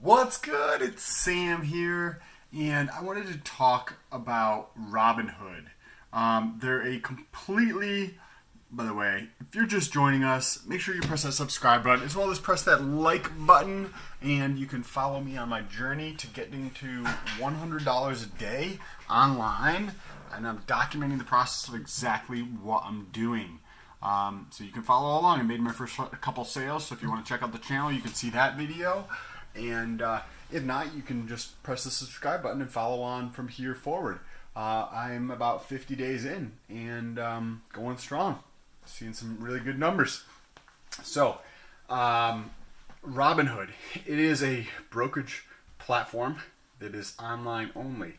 What's good? It's Sam here, and I wanted to talk about Robinhood. They're a completely, by the way, if you're just joining us, make sure you press that subscribe button as well as press that like button, and you can follow me on my journey to getting to $100 a day online, and I'm documenting the process of exactly what I'm doing. So you can follow along. I made my first couple sales, so if you want to check out the channel, you can see that video. And if not, you can just press the subscribe button and follow on from here forward. I'm about 50 days in and going strong. Seeing some really good numbers. So, Robinhood. It is a brokerage platform that is online only.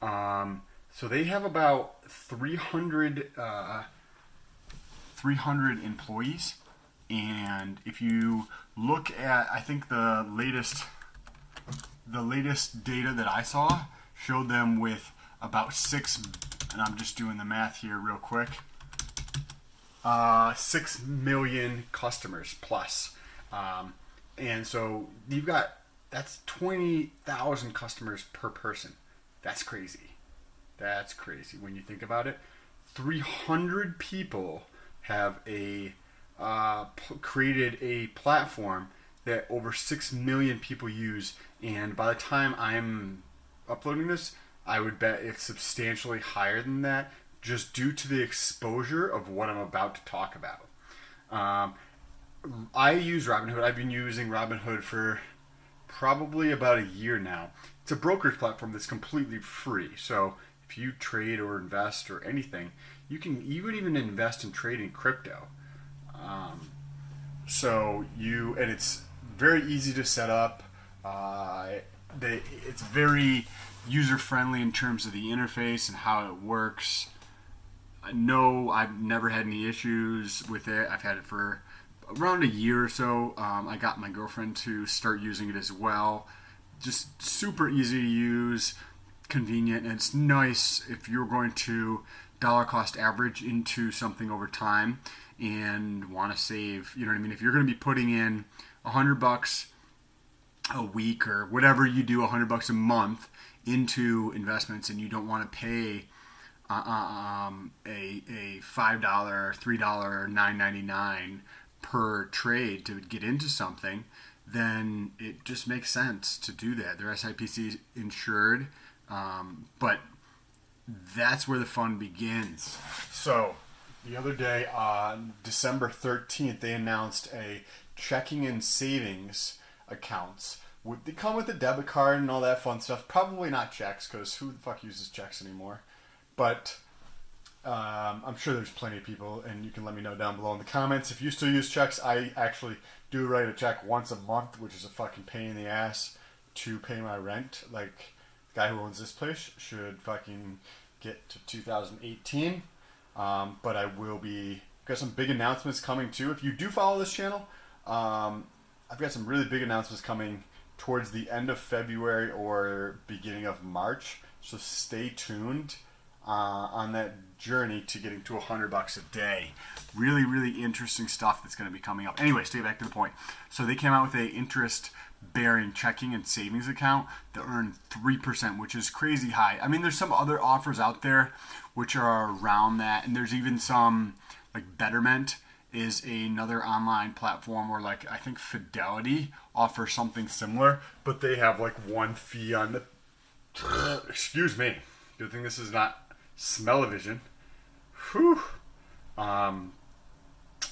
So they have about 300 employees. And if you look at, I think the latest data that I saw showed them with about and I'm just doing the math here real quick, 6 million customers plus. And so that's 20,000 customers per person. That's crazy. That's crazy when you think about it. 300 people have created a platform that over 6 million people use, and by the time I'm uploading this, I would bet it's substantially higher than that, just due to the exposure of what I'm about to talk about. I use Robinhood. I've been using Robinhood for probably about a year now. It's a brokerage platform that's completely free, so if you trade or invest or anything, you can even invest and trade in crypto. And it's very easy to set up. It's very user friendly in terms of the interface and how it works. No, I've never had any issues with it. I've had it for around a year or so. I got my girlfriend to start using it as well. Just super easy to use, convenient, and it's nice if you're going to dollar cost average into something over time and want to save, you know what I mean? If you're going to be putting in $100 a week or whatever you do, $100 a month into investments, and you don't want to pay a $5, $3, $9.99 per trade to get into something, then it just makes sense to do that. They're SIPC insured, but that's where the fun begins. So the other day, on December 13th, they announced a checking and savings accounts. They come with a debit card and all that fun stuff. Probably not checks, because who the fuck uses checks anymore? But I'm sure there's plenty of people, and you can let me know down below in the comments if you still use checks. I actually do write a check once a month, which is a fucking pain in the ass to pay my rent. Like, the guy who owns this place should fucking get to 2018. But I will be got some big announcements coming too. If you do follow this channel, I've got some really big announcements coming towards the end of February or beginning of March. So stay tuned on that journey to getting to $100 a day. Really, really interesting stuff that's going to be coming up. Anyway, stay back to the point. So they came out with a interest-bearing checking and savings account that earned 3%, which is crazy high. I mean, there's some other offers out there which are around that, and there's even some, like Betterment is another online platform, or like I think Fidelity offers something similar, but they have like one fee on the excuse me, good thing this is not smell-o-vision. Whew.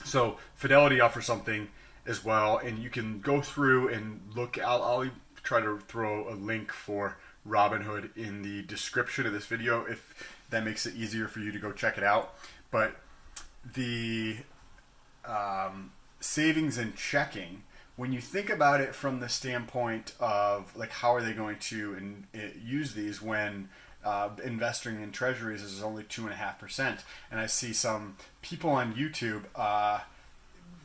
So Fidelity offers something as well, and you can go through and look. I'll try to throw a link for Robinhood in the description of this video if that makes it easier for you to go check it out. But the savings and checking, when you think about it from the standpoint of like how are they going to use these when investing in treasuries is only 2.5%, and I see some people on YouTube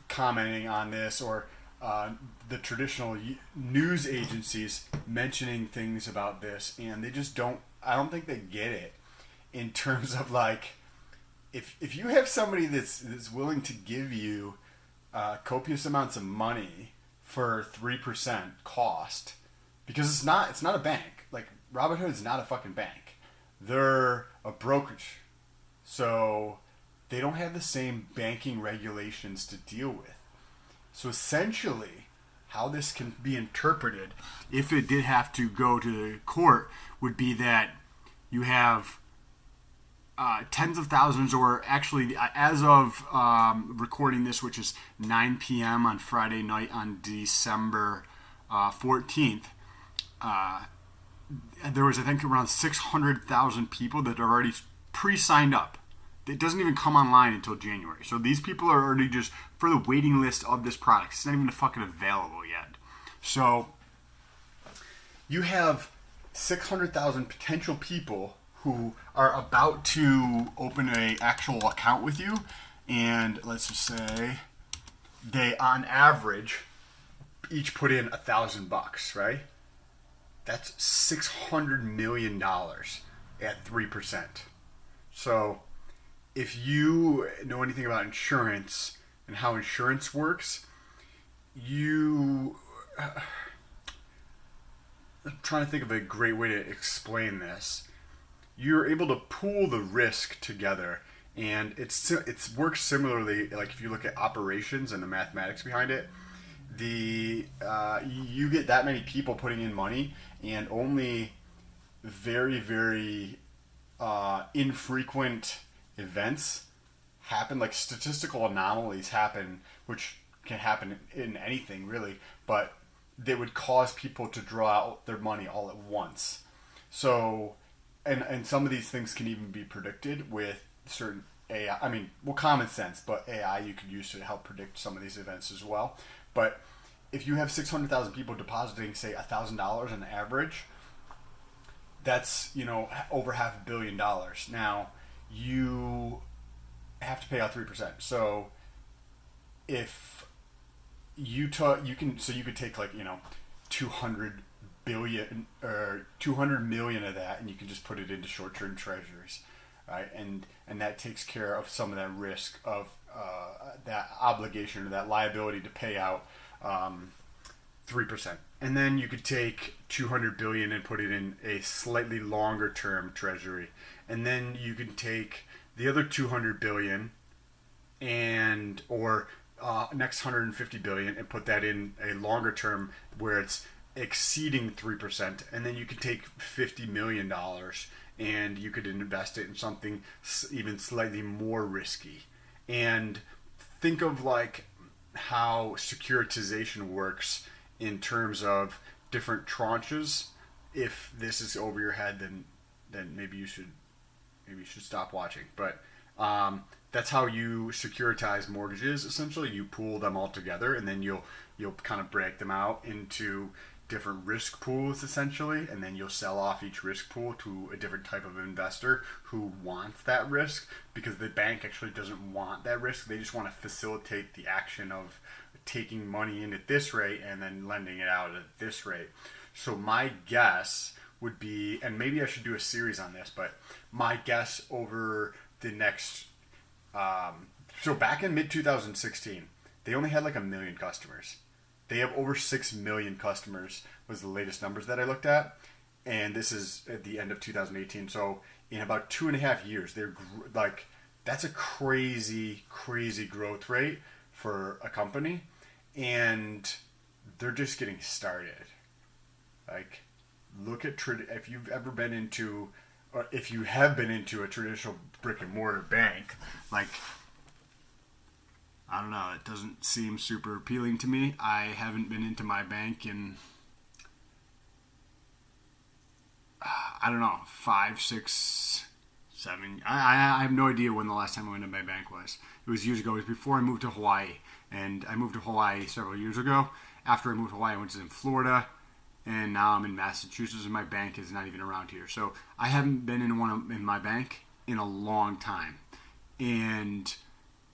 commenting on this, or the traditional news agencies mentioning things about this, and they just don't. I don't think they get it in terms of like, if you have somebody that's willing to give you copious amounts of money for 3% cost, because it's not a bank. Like, Robinhood is not a fucking bank. They're a brokerage. So they don't have the same banking regulations to deal with. So essentially, how this can be interpreted, if it did have to go to court, would be that you have tens of thousands, or actually, as of recording this, which is 9 p.m. on Friday night on December 14th, there was, I think, around 600,000 people that are already pre-signed up. It doesn't even come online until January. So these people are already just for the waiting list of this product. It's not even fucking available yet. So you have 600,000 potential people who are about to open an actual account with you. And let's just say they, on average, each put in $1,000, right? That's $600 million at 3%. So if you know anything about insurance and how insurance works, I'm trying to think of a great way to explain this. You're able to pool the risk together, and it works similarly. Like, if you look at operations and the mathematics behind it, you get that many people putting in money, and only very, very infrequent events happen. Like, statistical anomalies happen, which can happen in anything really, but they would cause people to draw out their money all at once. So, and some of these things can even be predicted with certain AI. I mean, well, common sense, but AI you could use to help predict some of these events as well. But if you have 600,000 people depositing, say, $1,000 on average, that's, over $500 million. Now, you have to pay out 3%. So if you could take, like, 200 billion or 200 million of that, and you can just put it into short-term treasuries, right? And that takes care of some of that risk of that obligation or that liability to pay out 3%. And then you could take 200 billion and put it in a slightly longer term treasury. And then you could take the other 200 billion or next 150 billion and put that in a longer term where it's exceeding 3%. And then you could take $50 million and you could invest it in something even slightly more risky. And think of, like, how securitization works in terms of different tranches. If this is over your head, then maybe you should stop watching. But that's how you securitize mortgages. Essentially, you pool them all together, and then you'll kind of break them out into different risk pools, essentially, and then you'll sell off each risk pool to a different type of investor who wants that risk, because the bank actually doesn't want that risk. They just want to facilitate the action of taking money in at this rate and then lending it out at this rate. So my guess would be, and maybe I should do a series on this, but my guess over the next, so back in mid-2016, they only had like 1 million customers. They have over 6 million customers was the latest numbers that I looked at. And this is at the end of 2018. So in about 2.5 years, they're like, that's a crazy, crazy growth rate for a company. And they're just getting started. Like, look at, if you've ever been into, or if you have been into a traditional brick and mortar bank, like, I don't know, it doesn't seem super appealing to me. I haven't been into my bank in, I don't know, 5, 6, 7. I have no idea when the last time I went to my bank was. It was years ago. It was before I moved to Hawaii. And I moved to Hawaii several years ago. After I moved to Hawaii, I went to Florida. And now I'm in Massachusetts, and my bank is not even around here. So I haven't been in one in my bank in a long time. And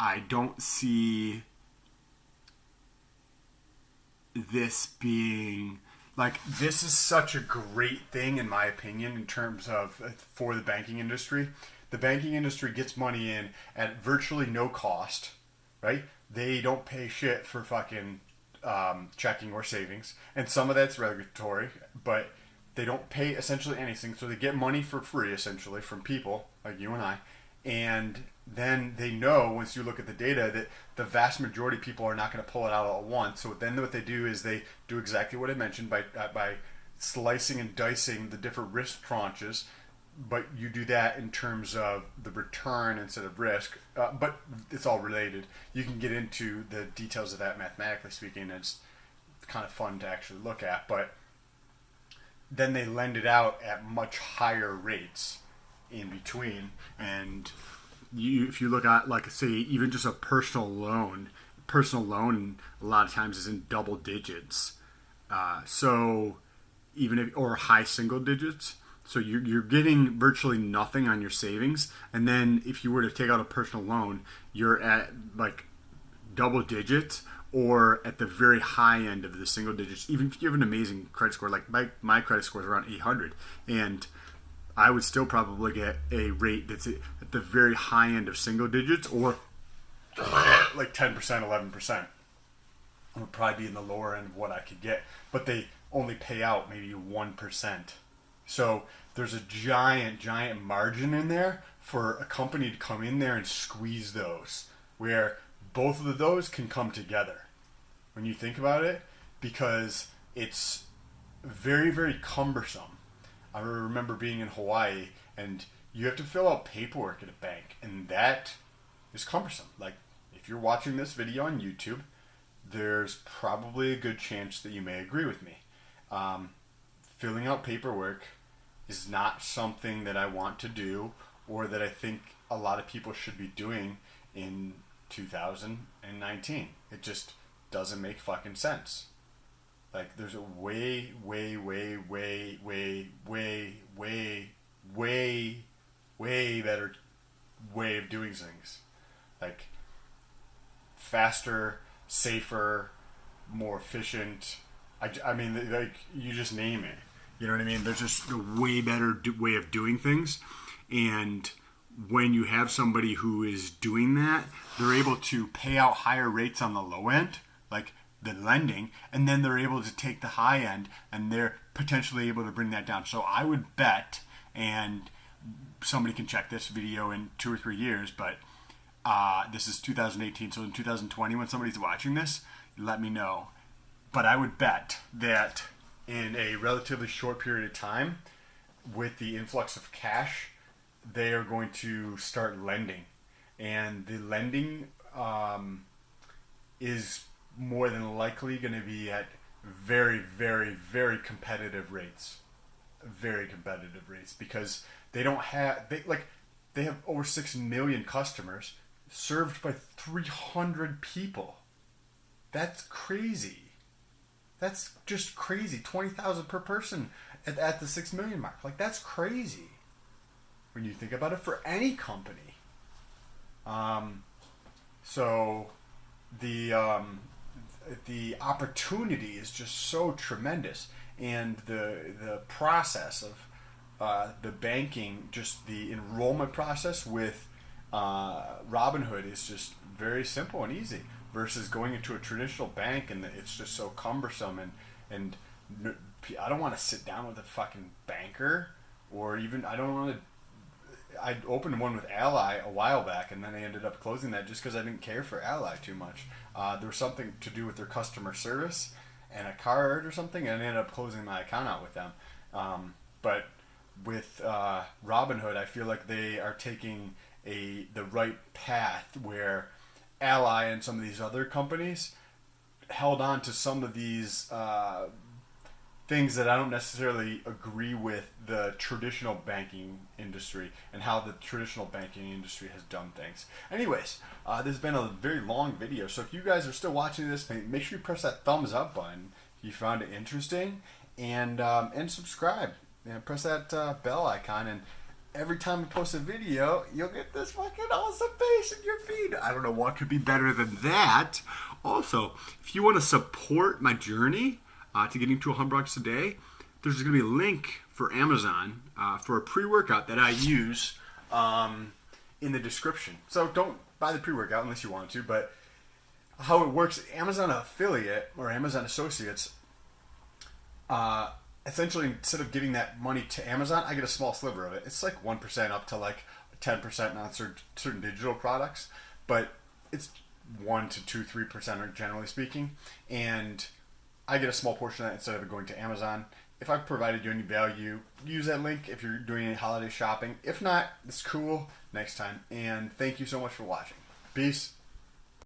I don't see this being, like, this is such a great thing, in my opinion, in terms of, for the banking industry. The banking industry gets money in at virtually no cost, right? They don't pay shit for fucking checking or savings, and some of that's regulatory, but they don't pay essentially anything, so they get money for free essentially from people like you and I, and then they know once you look at the data that the vast majority of people are not going to pull it out all at once. So then what they do is they do exactly what I mentioned by slicing and dicing the different risk tranches, but you do that in terms of the return instead of risk, but it's all related. You can get into the details of that mathematically speaking. It's kind of fun to actually look at, but then they lend it out at much higher rates in between. And if you look at, like, say, even just a personal loan a lot of times is in double digits. So even if, or high single digits. So you're getting virtually nothing on your savings. And then if you were to take out a personal loan, you're at like double digits or at the very high end of the single digits. Even if you have an amazing credit score, like my credit score is around 800, and I would still probably get a rate that's at the very high end of single digits, or like 10%, 11%. I would probably be in the lower end of what I could get, but they only pay out maybe 1%. So there's a giant margin in there for a company to come in there and squeeze those, where both of those can come together when you think about it, because it's very, very cumbersome. I remember being in Hawaii, and you have to fill out paperwork at a bank, and that is cumbersome. Like, if you're watching this video on YouTube, there's probably a good chance that you may agree with me. Filling out paperwork is not something that I want to do, or that I think a lot of people should be doing in 2019. It just doesn't make fucking sense. Like, there's a way better way of doing things. Like, faster, safer, more efficient. I mean, like, you just name it. You know what I mean? There's just a way better way of doing things. And when you have somebody who is doing that, they're able to pay out higher rates on the low end, like the lending, and then they're able to take the high end, and they're potentially able to bring that down. So I would bet, and somebody can check this video in 2 or 3 years, but this is 2018, so in 2020 when somebody's watching this, let me know. But I would bet that in a relatively short period of time, with the influx of cash, they are going to start lending. And the lending is more than likely going to be at very, very, very competitive rates. Very competitive rates, because they don't have, they have over 6 million customers served by 300 people. That's crazy. That's just crazy. 20,000 per person at the 6 million mark. Like, that's crazy when you think about it for any company. So the opportunity is just so tremendous, and the process of the banking, just the enrollment process with Robinhood is just very simple and easy, versus going into a traditional bank, and it's just so cumbersome, and I don't want to sit down with a fucking banker, or even I opened one with Ally a while back, and then I ended up closing that just because I didn't care for Ally too much. There was something to do with their customer service and a card or something, and I ended up closing my account out with them. But with Robinhood, I feel like they are taking the right path, where Ally and some of these other companies held on to some of these things that I don't necessarily agree with the traditional banking industry and how the traditional banking industry has done things. Anyways, this has been a very long video, so if you guys are still watching this, make sure you press that thumbs up button if you found it interesting, and subscribe, and press that bell icon, and every time I post a video, you'll get this fucking awesome face in your feed. I don't know what could be better than that. Also, if you want to support my journey to getting to $100 a day, there's going to be a link for Amazon for a pre-workout that I use in the description. So don't buy the pre-workout unless you want to, but how it works, Amazon affiliate or Amazon associates, essentially instead of giving that money to Amazon, I get a small sliver of it. It's like 1% up to like 10% on certain digital products, but it's 1 to 2, 3% generally speaking, and I get a small portion of that instead of it going to Amazon. If I've provided you any value, use that link if you're doing any holiday shopping. If not, it's cool. Next time. And thank you so much for watching. Peace.